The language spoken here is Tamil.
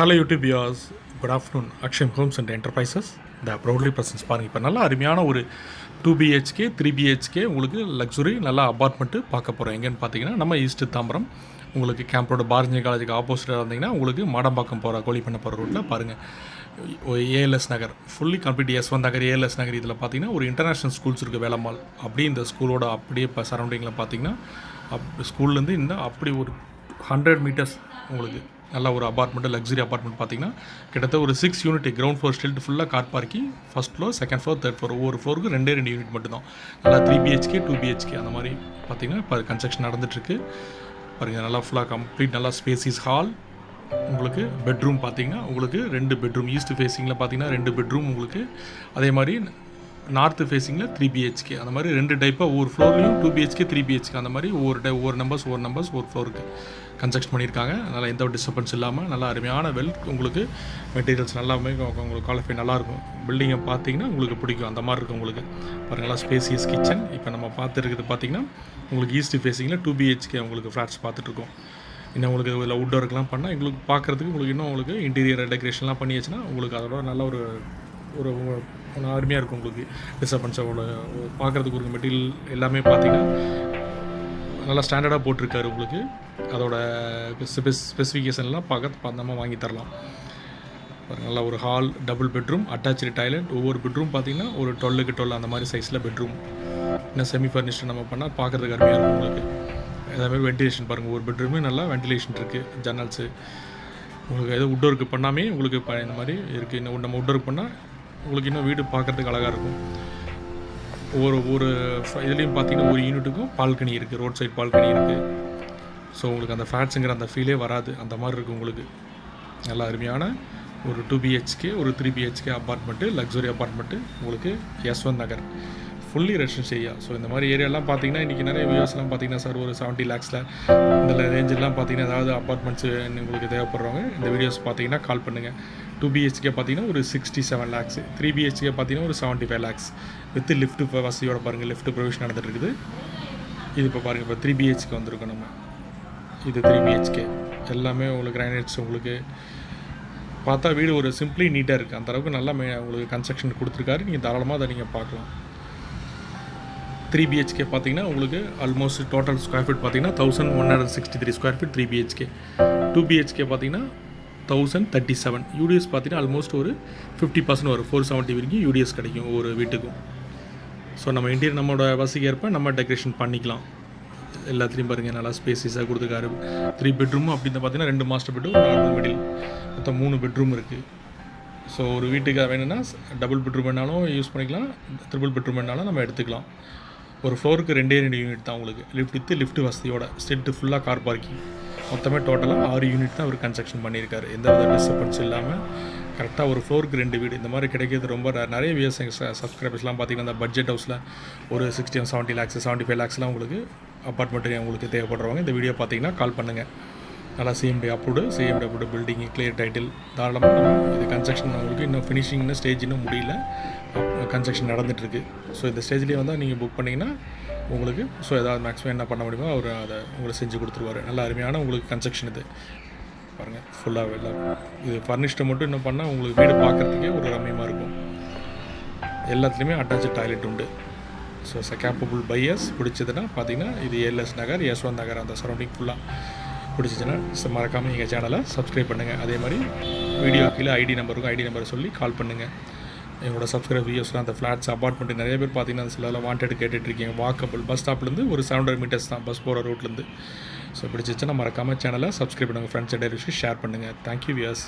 Hello YouTube viewers, good afternoon. Akshayam homes and enterprises the proudly presents பாருங்கள். இப்போ நல்லா அருமையான ஒரு 2 BHK 3 BHK உங்களுக்கு லக்ஸுரி நல்லா அப்பார்ட்மெண்ட்டு பார்க்க போகிறோம். எங்கேன்னு பார்த்தீங்கன்னா நம்ம ஈஸ்ட் தாம்பரம் உங்களுக்கு கேம்ப் பாரதிய காலேஜுக்கு ஆப்போசிட்டாக இருந்தீங்கன்னா உங்களுக்கு மாடம்பாக்கம் போகிற கோழிப்பண்ணை போகிற ரோட்டில் பாருங்கள். ஏஎல்எஸ் நகர் ஃபுல்லி கம்ப்ளீட் S1 நகர் ஏஎல்எஸ் நகர். இதில் பார்த்தீங்கன்னா ஒரு இன்டர்நேஷ்னல் ஸ்கூல்ஸ் இருக்குது வேலம்மாள். அப்படியே இந்த ஸ்கூலோட அப்படியே இப்போ சரௌண்டிங்கில் பார்த்தீங்கன்னா ஸ்கூல்லேருந்து இன்னும் அப்படி ஒரு 100 மீட்டர்ஸ் உங்களுக்கு நல்ல ஒரு அப்பார்ட்மெண்ட்டு லக்ஸரி அப்பார்ட்மெண்ட் பார்த்தீங்கன்னா கிட்டத்தட்ட ஒரு 6 யூனிட் கிரவுண்ட் ஃப்ளோர் ஸ்டில்ட் ஃபுல்லாக car parking, first floor, second floor, third floor. ஒவ்வொரு ஃப்ளோருக்கு 2 யூனிட் மட்டும்தான். நல்லா 3 BHK 2 BHK அந்த மாதிரி பார்த்தீங்கன்னா இப்போ கன்ஸ்ட்ரக்ஷன் நடந்துகிட்ருக்கு பாருங்கள். நல்லா ஃபுல்லாக கம்ப்ளீட் நல்லா ஸ்பேசிஸ் ஹால். உங்களுக்கு பெட்ரூம் பார்த்தீங்கன்னா உங்களுக்கு 2 பெட்ரூம். ஈஸ்ட் ஃபேஸிங்கில் பார்த்தீங்கன்னா 2 பெட்ரூம் உங்களுக்கு. அதே மாதிரி நார்த்து ஃபேஸிங்கில் 3 BHK அந்த மாதிரி 2 டைப்பாக ஒவ்வொரு ஃப்ளோர்லையும் 2 BHK 3 BHK அந்த மாதிரி ஒவ்வொரு நம்பர்ஸ் ஒரு ஃப்ளோருக்கு கன்ஸ்ட்ரக்ஷன் பண்ணியிருக்காங்க. அதனால் எந்த ஒரு டிஸ்டர்பன்ஸ் இல்லாமல் நல்லா அருமையான உங்களுக்கு மெட்டீரியல்ஸ் நல்லாமே உங்களுக்கு குவாலிஃபை நல்லாயிருக்கும். பில்டிங்கை பார்த்தீங்கன்னா உங்களுக்கு பிடிக்கும் அந்த மாதிரி இருக்கும் உங்களுக்கு. பாருங்கள் நல்லா ஸ்பேசியஸ் கிச்சன். இப்போ நம்ம பார்த்துருக்குது பார்த்தீங்கன்னா உங்களுக்கு ஈஸ்ட் ஃபேஸிங்கில் 2 BHK உங்களுக்கு ஃப்ளாட்ஸ் பார்த்துட்ருக்கோம். இன்னும் உங்களுக்கு இதில் வுட் ஒர்க்லாம் பண்ணால் எங்களுக்கு பார்க்குறதுக்கு உங்களுக்கு இன்னும் உங்களுக்கு இன்டீரியர் டெக்கரேஷன்லாம் பண்ணி வச்சுன்னா உங்களுக்கு அதோட நல்ல ஒரு அருமையாக இருக்கும். உங்களுக்கு டிஸ்டர்பன்ஸோட பார்க்குறதுக்கு ஒரு மெட்டீரியல் எல்லாமே பார்த்தீங்கன்னா நல்லா ஸ்டாண்டர்டாக போட்டிருக்காரு. உங்களுக்கு அதோட ஸ்பெசிஃபிகேஷன்லாம் பார்த்தோமா வாங்கி தரலாம். நல்லா ஒரு hall, double bedroom, attach toilet. ஒவ்வொரு பெட்ரூம் பார்த்தீங்கன்னா ஒரு 12க்கு 12 அந்த மாதிரி சைஸில் பெட்ரூம். இன்னும் செமி ஃபர்னிஷ்டு நம்ம பண்ணால் பார்க்குறதுக்கு அருமையாக இருக்கும் உங்களுக்கு. அதேமாதிரி வென்டிலேஷன் பாருங்கள், ஒரு பெட்ரூமே நல்லா வென்டிலேஷன் இருக்குது. ஜன்னல்ஸு உங்களுக்கு எதோ வுட் ஒர்க் பண்ணாமே உங்களுக்கு இந்த மாதிரி இருக்குது. இன்னும் நம்ம வுட் ஒர்க் பண்ணால் உங்களுக்கு இன்னும் வீடு பார்க்குறதுக்கு அழகாக இருக்கும். ஒரு இதுலேயும் பார்த்தீங்கன்னா ஒரு யூனிட்டுக்கும் பால்கனி இருக்குது, ரோட் சைட் பால்கனி இருக்குது. ஸோ உங்களுக்கு அந்த ஃப்ளாட்ஸுங்கிற அந்த ஃபீலே வராது, அந்த மாதிரி இருக்குது உங்களுக்கு. நல்லா அருமையான ஒரு 2 BHK ஒரு 3 BHK அப்பார்ட்மெண்ட்டு லக்ஸுரி அப்பார்ட்மெண்ட்டு உங்களுக்கு S1 நகர் ஃபுல்லி ரெசிடென்ஷியல் ஏரியா. ஸோ இந்த மாதிரி ஏரியாலாம் பார்த்தீங்கன்னா இன்றைக்கி நிறைய வியூஸ்லாம் பார்த்தீங்கன்னா சார் ஒரு 70 lakhஸில் இந்த ரேஞ்செலாம் பார்த்தீங்கன்னா ஏதாவது அப்பார்ட்மெண்ட்ஸ் உங்களுக்கு தேவைப்படுறவங்க இந்த வீடியோஸ் பார்த்தீங்கன்னா கால் பண்ணுங்கள். 2 BHK பார்த்தீங்கன்னா ஒரு 67 lakhs, 3 BHK பார்த்தீங்கன்னா ஒரு 75 lakhs வித் லிஃப்ட் வசதியோட பாருங்கள். லிஃப்ட் ப்ரொவிஷன் நடந்துட்டு இருக்குது. இது இப்போ பாருங்கள், இப்போ 3 BHK வந்திருக்கோம் நம்ம. இது 3 BHK எல்லாமே உங்களுக்கு கிரானைட்ஸ். உங்களுக்கு பார்த்தா வீடு ஒரு சிம்பிளி நீட்டாக இருக்குது. அந்தளவுக்கு நல்லா உங்களுக்கு கன்ஸ்ட்ரக்ஷன் கொடுத்துருக்காரு. நீங்கள் தாராளமாக அதை நீங்கள் பார்க்கலாம். 3 BHK பார்த்தீங்கன்னா உங்களுக்கு ஆல்மோஸ்ட் டோட்டல் ஸ்கொயர் ஃபீட் பார்த்தீங்கன்னா 1163 ஸ்கொயர் ஃபீட் 3 BHK. 2 BHK பார்த்தீங்கன்னா 1037. யூடிஎஸ் பார்த்தீங்கன்னா ஆல்மோஸ்ட் ஒரு 50% வரும். 470 வரைக்கும் யூடிஎஸ் கிடைக்கும் ஒவ்வொரு வீட்டுக்கும். ஸோ நம்ம இன்டீரியர் நம்மளோட வசதிக்கு ஏற்ப நம்ம டெக்கரேஷன் பண்ணிக்கலாம். எல்லாத்துலேயும் பாருங்கள் நல்லா ஸ்பேசிஸாக கொடுத்துருக்காரு. 3 பெட்ரூமும் அப்படின்னு பார்த்தீங்கன்னா 2 மாஸ்டர் பெட்ரூம், நார்மல் மிடில், மொத்தம் 3 பெட்ரூம் இருக்குது. ஸோ ஒரு வீட்டுக்கு வேணும்னா டபுள் பெட்ரூம் வேணாலும் யூஸ் பண்ணிக்கலாம், ட்ரிபிள் பெட்ரூம் வேணாலும் நம்ம எடுத்துக்கலாம். ஒரு ஃப்ளோருக்கு 2 யூனிட் தான் உங்களுக்கு. லிஃப்ட் வசதியோட ஸ்டெட்டு ஃபுல்லாக கார் பார்க்கிங். மொத்தமே டோட்டலாக 6 யூனிட் தான் அவர் கன்ஸ்ட்ரக்ஷன் பண்ணியிருக்காரு. எந்த வித டிஸ்டர்பன்ஸ் இல்லாமல் கரெக்டாக ஒரு ஃப்ளோருக்கு 2 வீடு. இந்த மாதிரி கிடைக்கிறது ரொம்ப நிறைய வியூஸ் சப்ஸ்கிரைபர்ஸ்லாம் பார்த்தீங்கன்னா அந்த பட்ஜெட் ஹவுஸில் ஒரு 60 70 lakhs 75 lakhsலாம் உங்களுக்கு அப்பார்ட்மெண்ட்டு உங்களுக்கு தேவைப்படுறவங்க இந்த வீடியோ பார்த்தீங்கன்னா கால் பண்ணுங்கள். நல்லா CMD approved building clear title தாராளமாக நம்ம இது கன்ஸ்ட்ரக்ஷன் உங்களுக்கு இன்னும் ஃபினிஷிங்னு ஸ்டேஜ் இன்னும் முடியல, கன்ஸ்ட்ரக்ஷன் நடந்துகிட்ருக்கு. ஸோ இந்த ஸ்டேஜ்லேயே வந்தால் நீங்கள் புக் பண்ணிங்கன்னா உங்களுக்கு ஏதாவது மேக்ஸிமம் என்ன பண்ண முடியுமோ அவர் அதை உங்களுக்கு செஞ்சு கொடுத்துருவார். நல்லா அருமையான உங்களுக்கு கன்ஸ்ட்ரக்ஷன் இது பாருங்கள். ஃபுல்லாக எல்லாம் இது ஃபர்னிஷ்டு மட்டும் இன்னும் பண்ணால் உங்களுக்கு வீடு பார்க்குறதுக்கே ஒரு ரம்மியமாக இருக்கும். எல்லாத்துலேயுமே அட்டாச்சு டாய்லெட் உண்டு. ஸோ கேப்பபிள் பையர்ஸ் பிடிச்சதுன்னா பார்த்தீங்கன்னா இது ஏஎல்எஸ் நகர் S1 நகர் அந்த சரௌண்டிங் ஃபுல்லாக பிடிச்சிச்சுன்னா மறக்காமல் எங்கள் சேனலை சப்ஸ்கிரைப் பண்ணுங்கள். அதே மாதிரி வீடியோ கீழே ஐடி நம்பரை சொல்லி கால் பண்ணுங்கள். எங்களோட சப்ஸ்கிரைப் வீடியோஸ்லாம் அந்த ஃப்ளாட்ஸ் அப்பார்ட்மெண்ட்டு நிறைய பேர் பார்த்தீங்கன்னா அந்த சில வாண்டட் கேட்டுட்ருக்கீங்க. வாக்கபிள் பஸ் ஸ்டாப்லேருந்து ஒரு 700 மீட்டர்ஸ் தான் பஸ் போகிற ரோட்லேருந்து. ஸோ பிடிச்சிச்சுன்னா மறக்காமல் சேனலை சப்ஸ்கிரைப் பண்ணுங்கள். ஃப்ரெண்ட்ஸ் அண்ட் ஷேர் பண்ணுங்கள். Thank you wears.